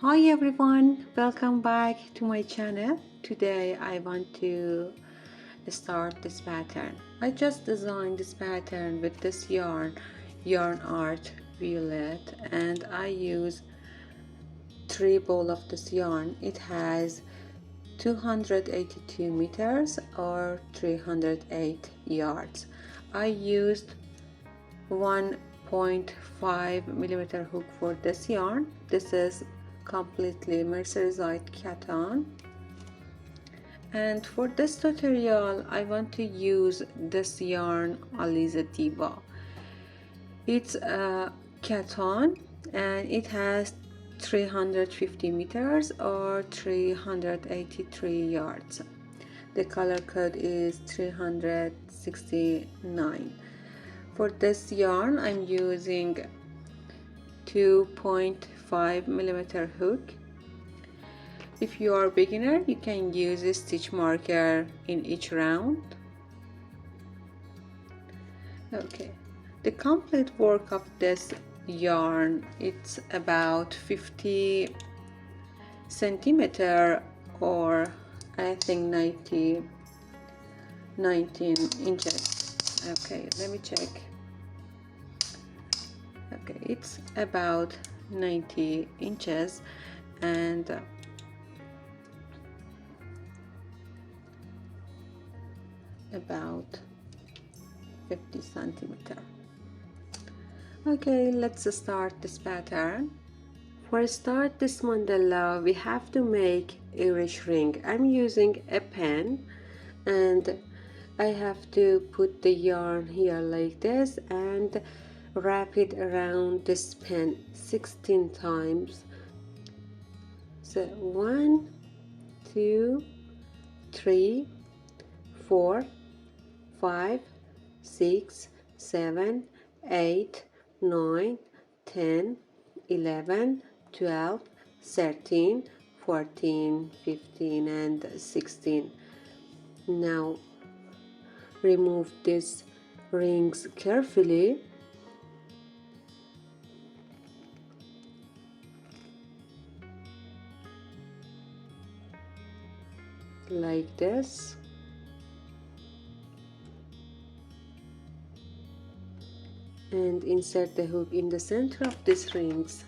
Hi everyone, welcome back to my channel. Today I want to start this pattern. I just designed this pattern with this yarn art violet, and I use 3 ball of this yarn. It has 282 meters or 308 yards. I used 1.5 millimeter hook for this yarn. This is completely mercerized cotton, and for this tutorial I want to use this yarn Aliza Diva. It's a cotton and it has 350 meters or 383 yards. The color code is 369. For this yarn I'm using 2.5 millimeter hook. If you are a beginner, you can use a stitch marker in each round. Okay, the complete work of this yarn, it's about 50 centimeter or I think 19 inches. Okay, let me check. Okay, it's about 90 inches and about 50 centimeter. Okay, let's start this pattern. For start this mandala, we have to make a ruche ring. I'm using a pen and I have to put the yarn here like this and wrap it around this pen 16 times. So 1, 2, 3, 4, 5, 6, 7, 8, 9, 10, 11, 12, 13, 14, 15 and 16. Now remove these rings carefully. Like this. And insert the hook in the center of these rings.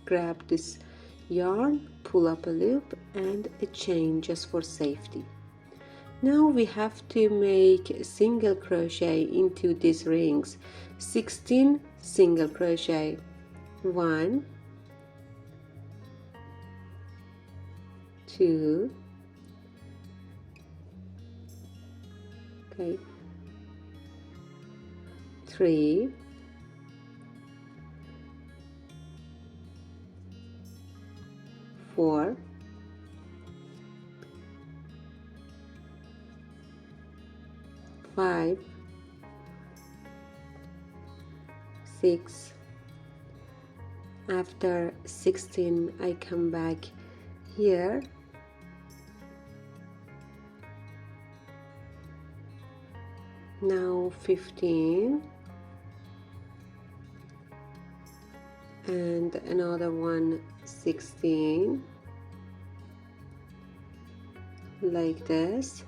Grab this yarn, pull up a loop and a chain just for safety. Now we have to make a single crochet into these rings. 16 single crochet. 1, 2, okay, 3, 4, 5, 6. After 16 I come back here now 15 and another one 16 like this.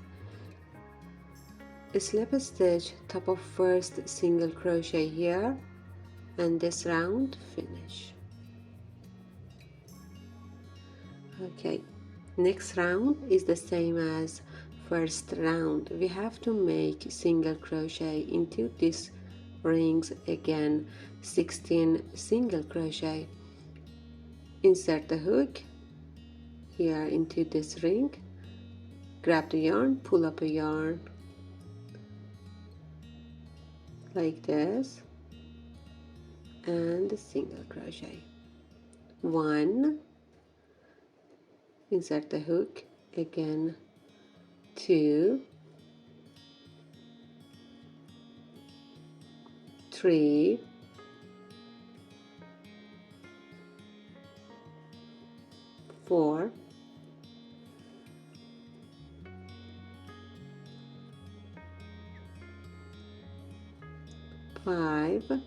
A slip stitch top of first single crochet here and this round finish. Okay, next round is the same as first round. We have to make single crochet into these rings again. 16 single crochet. Insert the hook here into this ring, grab the yarn, pull up a yarn like this and a single crochet. 1, insert the hook again, 2, 3, 4, 5,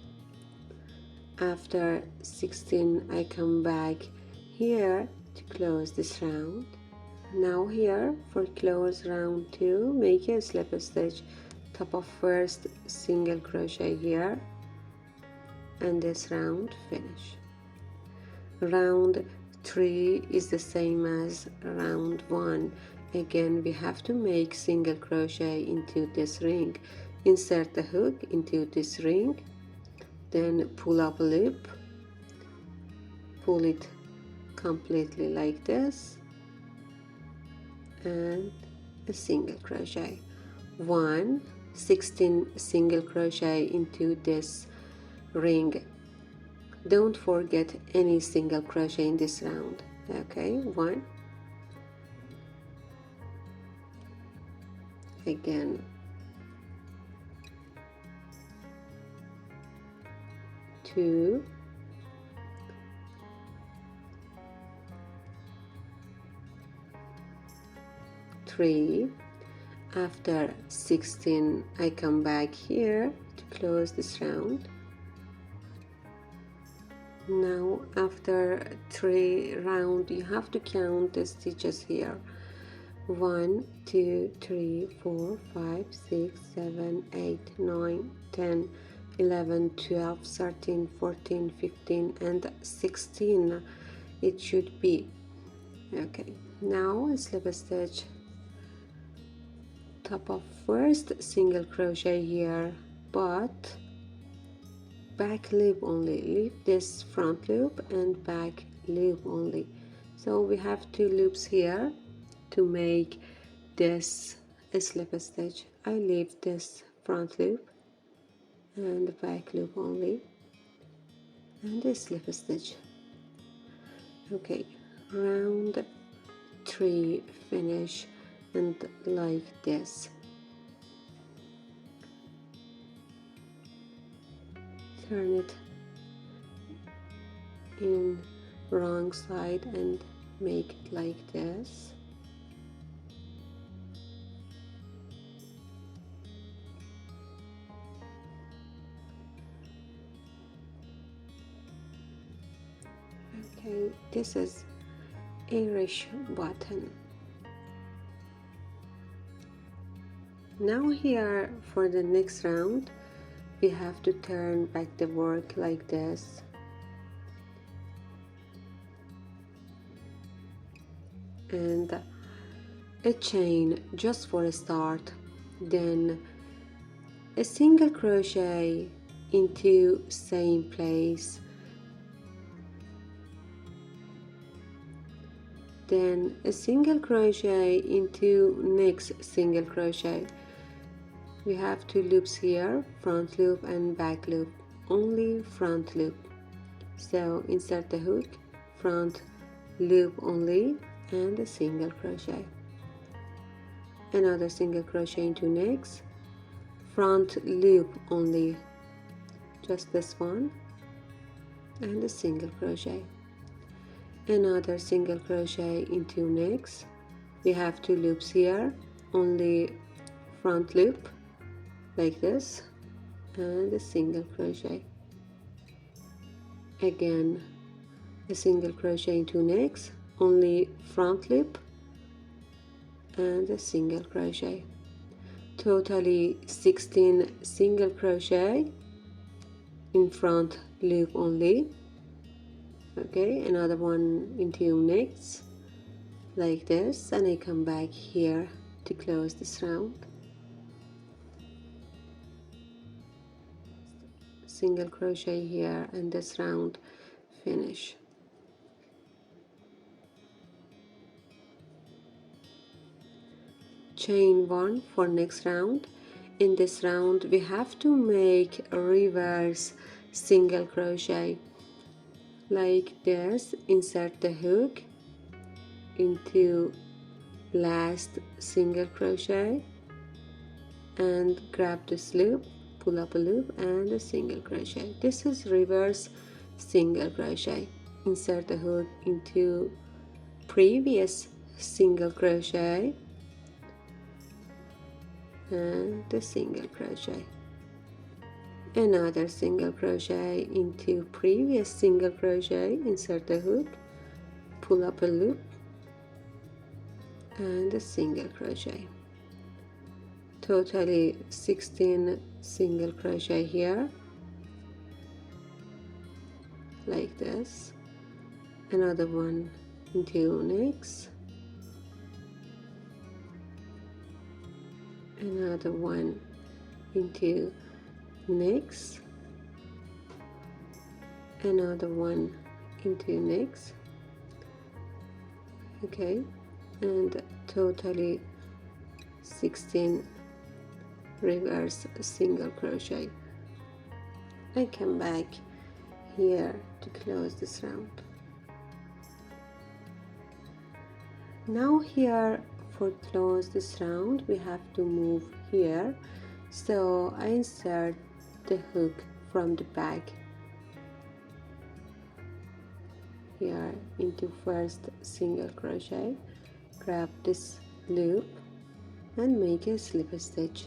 After 16 I come back here to close this round. Now here for close round 2, make a slip stitch top of first single crochet here, and this round finish. Round 3 is the same as round 1. Again we have to make single crochet into this ring. Insert the hook into this ring, then pull up a loop, pull it completely like this, and a single crochet. 16 single crochet into this ring. Don't forget any single crochet in this round. Okay, 1, again, 2, 3. After 16 I come back here to close this round. Now after 3 rounds you have to count the stitches here. 1, 2, 3, 4, 5, 6, 7, 8, 9, 10, 11, 12, 13, 14, 15 and 16 it should be. Okay, now a slip stitch top of first single crochet here, but back loop only. Leave this front loop and back loop only. So we have 2 loops here to make this a slip stitch. I leave this front loop and the back loop only, and a slip stitch. Okay, round 3 finish, and like this. Turn it in wrong side and make it like this. Okay, this is Irish button. Now here for the next round we have to turn back the work like this. And a chain just for a start, then a single crochet into same place, then a single crochet into next single crochet. We have 2 loops here, front loop and back loop, only front loop. So insert the hook, front loop only, and a single crochet. Another single crochet into next, front loop only, just this one, and a single crochet. Another single crochet into next. We have 2 loops here, only front loop like this, and a single crochet. Again a single crochet into next, only front loop and a single crochet. Totally 16 single crochet in front loop only. Okay, another one into next like this, and I come back here to close this round. Single crochet here, and this round finish. Chain 1 for next round. In this round we have to make a reverse single crochet like this. Insert the hook into last single crochet and grab this loop, pull up a loop and a single crochet. This is reverse single crochet. Insert the hook into previous single crochet and the single crochet. another single crochet into previous single crochet, insert the hook, pull up a loop, and a single crochet. Totally 16 single crochet here, like this. Another one into next, another one into next, another one into next. Okay, and totally 16 reverse single crochet. I come back here to close this round. Now here for close this round we have to move here, so I insert the hook from the back here into first single crochet, grab this loop and make a slip stitch,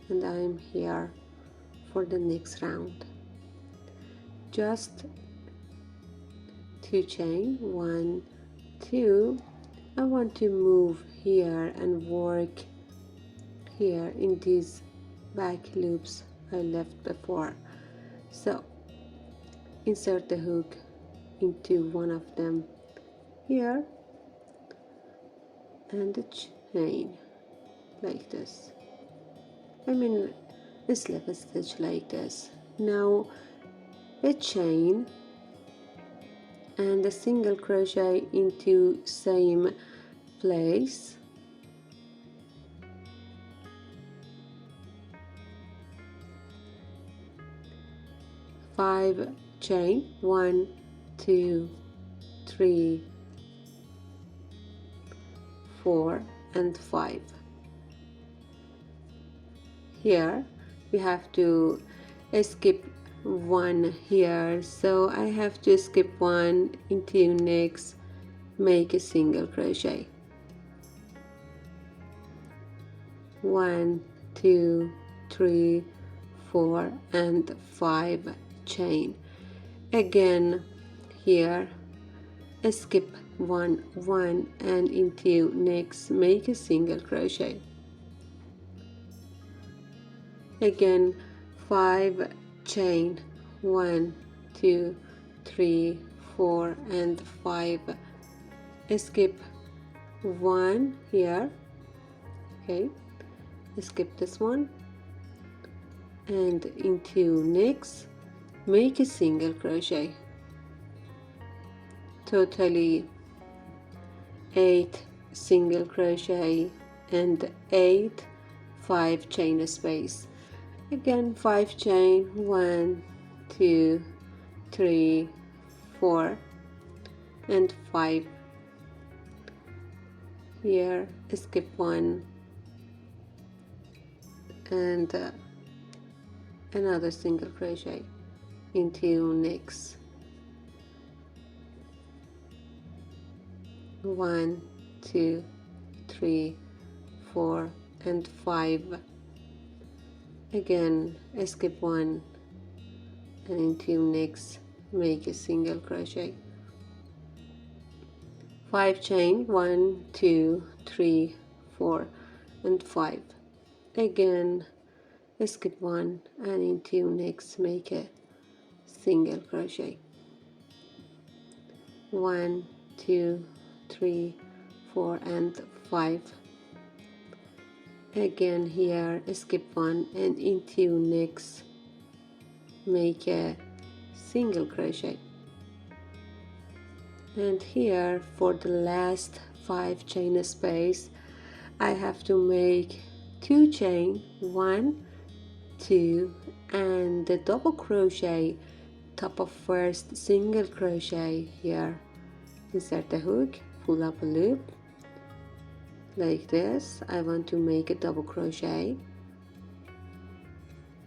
and I'm here for the next round. Just 2 chain, 1, 2. I want to move here and work here in these back loops I left before, so insert the hook into one of them here and a chain like this. I mean a slip stitch like this. Now a chain and a single crochet into same place, five chain, 1, 2, 3, 4 and 5. Here we have to skip one here, so I have to skip one into next, make a single crochet, 1, 2, 3, 4 and 5 chain. Again here skip one and into next, make a single crochet. Again 5 chain, 1, 2, 3, 4 and 5, skip one here. Okay, skip this one and into next, make a single crochet. Totally 8 single crochet and 8 5 chain space. Again 5 chain, 1, 2, 3, 4 and 5. Here skip one and another single crochet into next, 1, 2, 3, 4 and 5. Again skip one and into next, make a single crochet, 5 chain, 1, 2, 3, 4 and 5. Again skip one and into next, make a single crochet, 1, 2, 3, 4 and 5. Again here skip one and into next, make a single crochet. And here for the last 5 chain space I have to make 2 chain, 1, 2 and the double crochet top of first single crochet here. Insert the hook, pull up a loop like this. I want to make a double crochet,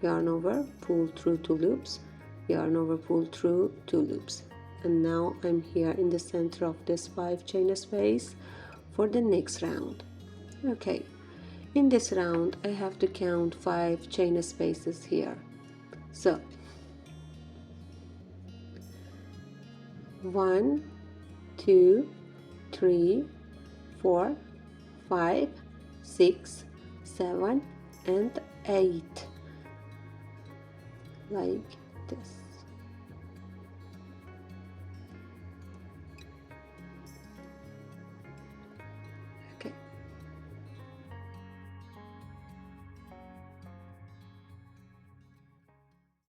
yarn over, pull through 2 loops, yarn over, pull through 2 loops, and now I'm here in the center of this 5 chain space for the next round. Okay, In this round I have to count 5 chain spaces here. So 1, 2, 3, 4, 5, 6, 7 and 8, like this.